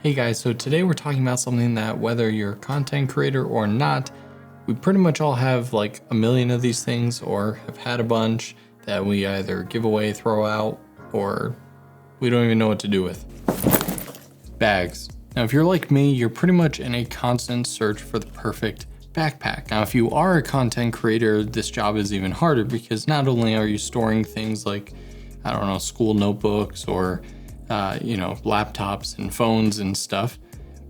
Hey guys, so today we're talking about something that whether you're a content creator or not, we pretty much all have like a million of these things or have had a bunch that we either give away, throw out, or we don't even know what to do with. Bags. Now if you're like me, you're pretty much in a constant search for the perfect backpack. Now if you are a content creator, this job is even harder because not only are you storing things like, I don't know, school notebooks or laptops and phones and stuff,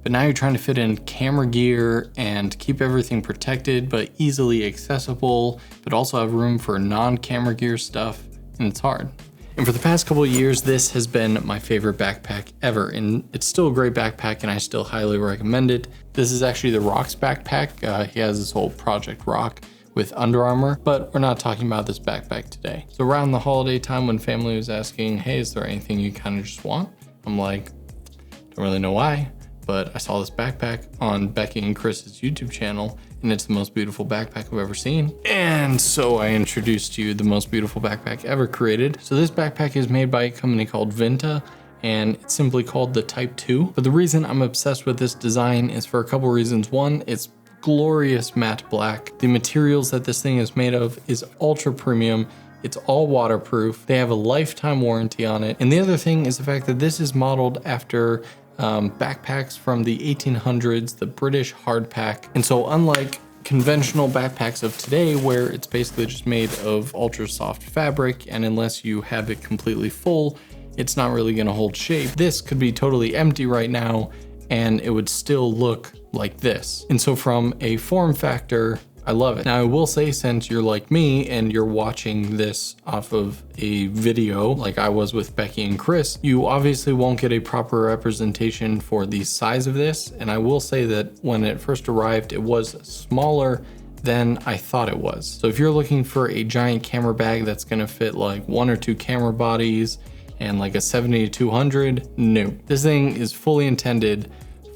but now you're trying to fit in camera gear and keep everything protected but easily accessible, but also have room for non-camera gear stuff, and it's hard. And for the past couple of years, this has been my favorite backpack ever, and it's still a great backpack and I still highly recommend it. This is actually the Rock's backpack. He has this whole Project Rock with Under Armour, but we're not talking about this backpack today. So around the holiday time when family was asking, hey, is there anything you kind of just want? I'm like, don't really know why, but I saw this backpack on Becki and Chris's YouTube channel and it's the most beautiful backpack I've ever seen. And so I introduced to you the most beautiful backpack ever created. So this backpack is made by a company called Vinta and it's simply called the Type 2. But the reason I'm obsessed with this design is for a couple reasons. One, it's glorious matte black. The materials that this thing is made of is ultra premium. It's all waterproof. They have a lifetime warranty on it. And the other thing is the fact that this is modeled after backpacks from the 1800s, the British hardpack. And so unlike conventional backpacks of today, where it's basically just made of ultra soft fabric, and unless you have it completely full, it's not really gonna hold shape. This could be totally empty right now and it would still look like this. And so from a form factor, I love it. Now I will say, since you're like me and you're watching this off of a video like I was with Becki and Chris, you obviously won't get a proper representation for the size of this. And I will say that when it first arrived, it was smaller than I thought it was. So if you're looking for a giant camera bag that's gonna fit like 1 or 2 camera bodies and like a 70 to 200, no. This thing is fully intended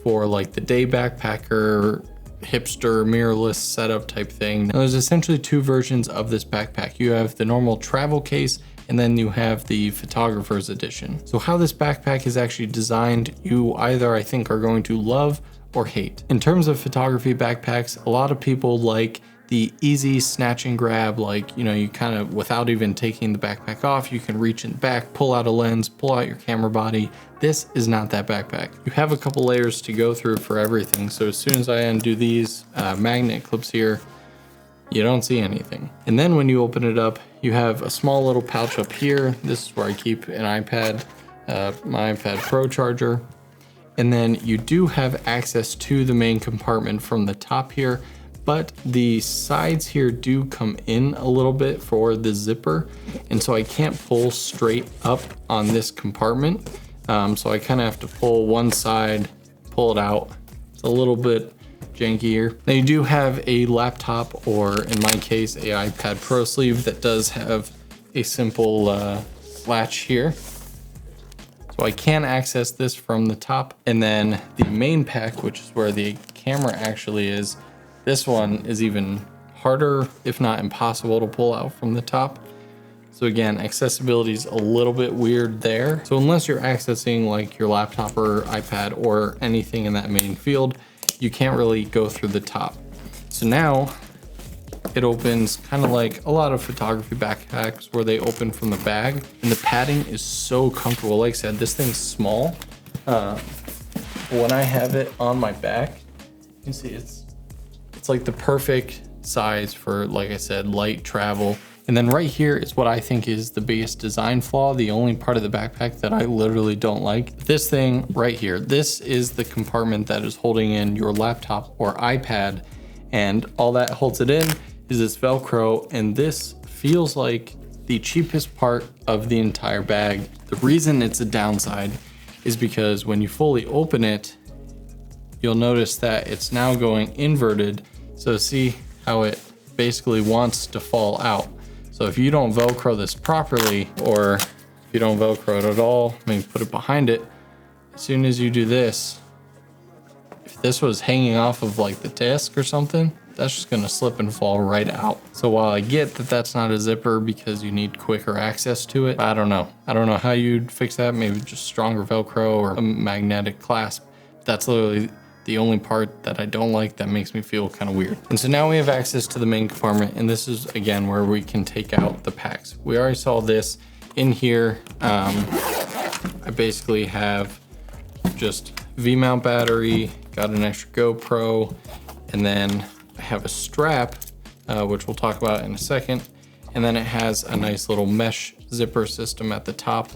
for like the day backpacker, hipster, mirrorless setup type thing. Now, there's essentially 2 versions of this backpack. You have the normal travel case and then you have the photographer's edition. So how this backpack is actually designed, you either I think are going to love or hate. In terms of photography backpacks, a lot of people like the easy snatch and grab, like, you kind of, without even taking the backpack off, you can reach in the back, pull out a lens, pull out your camera body. This is not that backpack. You have a couple layers to go through for everything. So as soon as I undo these magnet clips here, you don't see anything. And then when you open it up, you have a small little pouch up here. This is where I keep an iPad, my iPad Pro charger. And then you do have access to the main compartment from the top here, but the sides here do come in a little bit for the zipper. And so I can't pull straight up on this compartment. So I kind of have to pull one side, pull it out. It's a little bit jankier. Now you do have a laptop, or in my case, a iPad Pro sleeve that does have a simple latch here. So I can access this from the top. And then the main pack, which is where the camera actually is, this one is even harder, if not impossible, to pull out from the top. So again, accessibility is a little bit weird there. So unless you're accessing like your laptop or iPad or anything in that main field, you can't really go through the top. So now it opens kind of like a lot of photography backpacks where they open from the bag, and the padding is so comfortable. Like I said, this thing's small. When I have it on my back, you can see it's like the perfect size for, like I said, light travel. And then right here is what I think is the biggest design flaw, the only part of the backpack that I literally don't like. This thing right here, this is the compartment that is holding in your laptop or iPad, and all that holds it in is this Velcro, and this feels like the cheapest part of the entire bag. The reason it's a downside is because when you fully open it, you'll notice that it's now going inverted. So see how it basically wants to fall out. So if you don't Velcro this properly, or if you don't Velcro it at all, maybe put it behind it, as soon as you do this, if this was hanging off of like the disc or something, that's just gonna slip and fall right out. So while I get that that's not a zipper because you need quicker access to it, I don't know how you'd fix that. Maybe just stronger Velcro or a magnetic clasp. that's literally the only part that I don't like that makes me feel kind of weird. And so now we have access to the main compartment, and this is again where we can take out the packs. We already saw this in here. I basically have just V-mount battery, got an extra GoPro, and then I have a strap, which we'll talk about in a second. And then it has a nice little mesh zipper system at the top.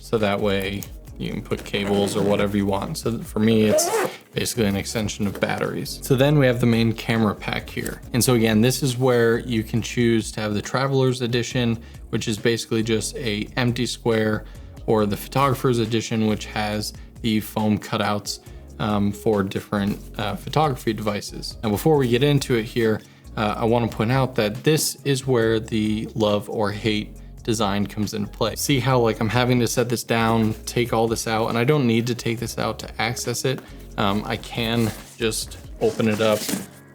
So that way you can put cables or whatever you want. So for me, it's basically an extension of batteries. So then we have the main camera pack here. And so again, this is where you can choose to have the Traveler's Edition, which is basically just a empty square, or the Photographer's Edition, which has the foam cutouts for different photography devices. Now, before we get into it here, I want to point out that this is where the love or hate design comes into play. See how like I'm having to set this down, take all this out, and I don't need to take this out to access it. I can just open it up,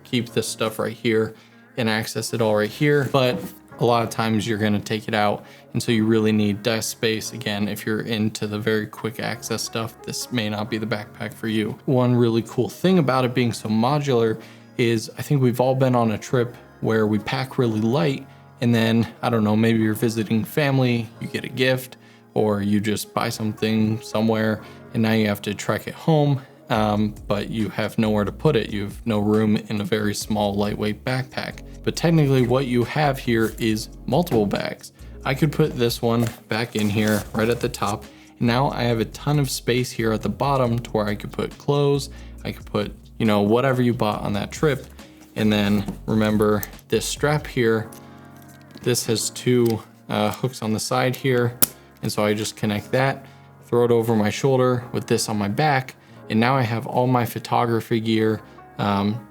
keep this stuff right here, and access it all right here. But a lot of times you're going to take it out, and so you really need desk space. Again, if you're into the very quick access stuff, this may not be the backpack for you. One really cool thing about it being so modular is I think we've all been on a trip where we pack really light, and then, I don't know, maybe you're visiting family, you get a gift, or you just buy something somewhere, and now you have to trek it home, but you have nowhere to put it. You have no room in a very small, lightweight backpack. But technically what you have here is multiple bags. I could put this one back in here right at the top. And now I have a ton of space here at the bottom to where I could put clothes. I could put, you know, whatever you bought on that trip. And then remember this strap here, this has two hooks on the side here. And so I just connect that, throw it over my shoulder with this on my back. And now I have all my photography gear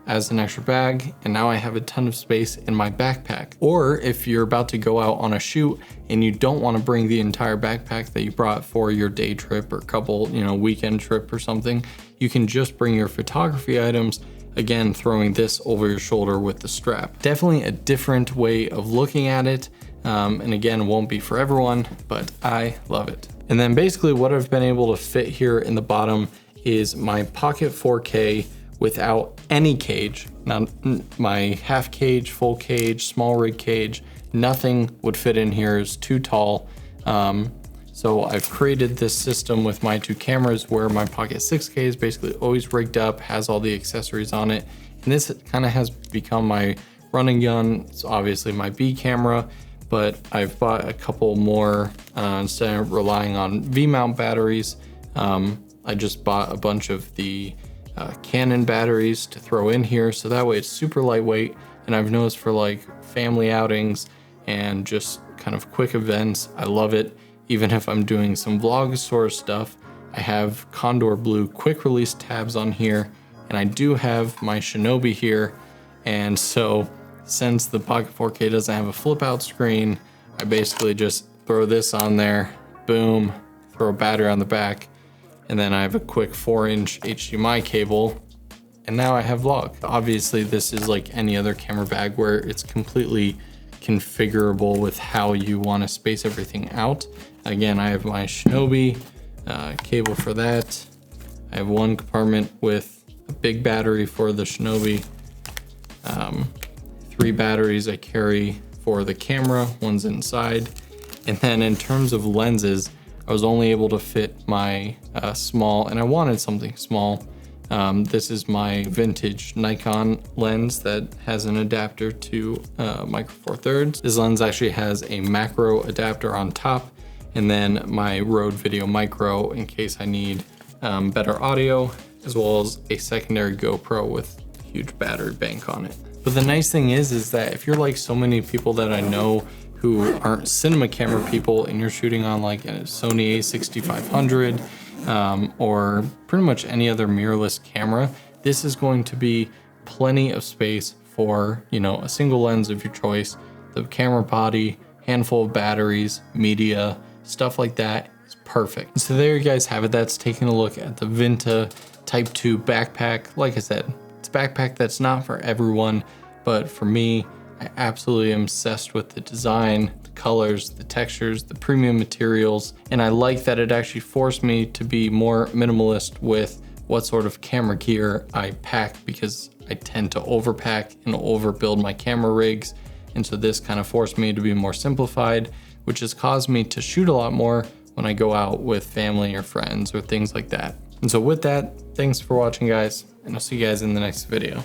as an extra bag, and now I have a ton of space in my backpack. Or if you're about to go out on a shoot and you don't want to bring the entire backpack that you brought for your day trip or couple, you know, weekend trip or something, you can just bring your photography items, again, throwing this over your shoulder with the strap. Definitely a different way of looking at it. And again, won't be for everyone, but I love it. And then basically what I've been able to fit here in the bottom is my Pocket 4K without any cage. Now, my half cage, full cage, small rig cage, nothing would fit in here. It's too tall. So I've created this system with my two cameras where my Pocket 6K is basically always rigged up, has all the accessories on it. And this kind of has become my running gun. It's obviously my B camera, but I've bought a couple more instead of relying on V-mount batteries. I just bought a bunch of the Canon batteries to throw in here, so that way it's super lightweight. And I've noticed for like family outings and just kind of quick events, I love it. Even if I'm doing some vlog sort of stuff, I have Condor Blue quick release tabs on here, and I do have my Shinobi here. And so since the Pocket 4K doesn't have a flip out screen, I basically just throw this on there, boom, throw a battery on the back, and then I have a quick 4-inch HDMI cable, and now I have vlog. Obviously this is like any other camera bag where it's completely configurable with how you want to space everything out. Again, I have my Shinobi cable for that. I have one compartment with a big battery for the Shinobi. 3 batteries I carry for the camera, one's inside. And then in terms of lenses, I was only able to fit my small, and I wanted something small. This is my vintage Nikon lens that has an adapter to micro four thirds. This lens actually has a macro adapter on top, and then my Rode Video Micro in case I need better audio, as well as a secondary GoPro with a huge battery bank on it. But the nice thing is that if you're like so many people that I know who aren't cinema camera people and you're shooting on like a Sony a6500 or pretty much any other mirrorless camera, this is going to be plenty of space for, you know, a single lens of your choice, the camera body, handful of batteries, media, stuff like that is perfect. So there you guys have it. That's taking a look at the Vinta Type 2 backpack. Like I said, it's a backpack that's not for everyone, but for me, I absolutely am obsessed with the design, the colors, the textures, the premium materials, and I like that it actually forced me to be more minimalist with what sort of camera gear I pack, because I tend to overpack and overbuild my camera rigs. And so this kind of forced me to be more simplified, which has caused me to shoot a lot more when I go out with family or friends or things like that. And so with that, thanks for watching, guys, and I'll see you guys in the next video.